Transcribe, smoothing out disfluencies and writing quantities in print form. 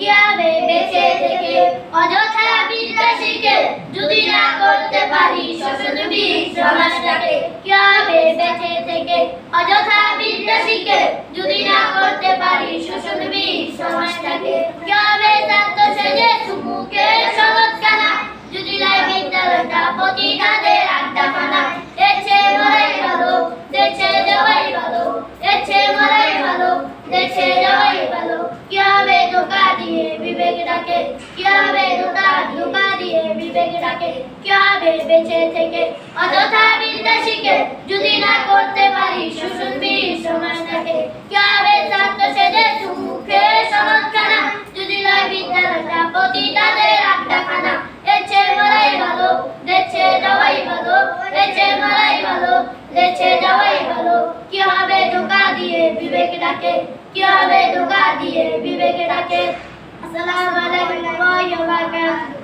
কিভাবে বেঁচে থেকে অযথা বিদ্যা শিখে যদি না করতে পারি শোষণবী সমাজটাকে কিভাবে বেঁচে থেকে অযথা বিদ্যা শিখে যদি না করতে পারি শোষণবী সমাজটাকে কিভাবে ছাত্র সেজে সুমুখে সনদখানা যদি লাই বিদ্যালয়টা পতিতাদের আড্ডাখানা দেশে মরাই ভালো দেশে যাওয়াই ভালো দেশে মরাই ভালো দেশে যাওয়াই ভালো কিভাবে ধোঁকা দিয়ে বিবেক ডাকে কিভাবে ধোঁকা দিয়ে বিবেক ডাকে কিভাবে বেঁচে থেকে অযথা বিদ্যা শিখে যদি না করতে পারি শোষণবী সমাজটাকে কিভাবে ছাত্র সেজে সুমুখে সনদখানা যদি লাই বিদ্যালয়টা পতিতাদের আড্ডাখানা দেশে মরাই ভালো দেশে যাওয়াই ভালো দেশে মরাই ভালো দেশে যাওয়াই ভালো কিভাবে ধোঁকা দিয়ে বিবেক ডাকে কিভাবে ধোঁকা দিয়ে বিবেক ডাকে আসসালামু আলাইকুম ওয়া রাহমাতুল্লাহি ওয়া বারাকাতুহু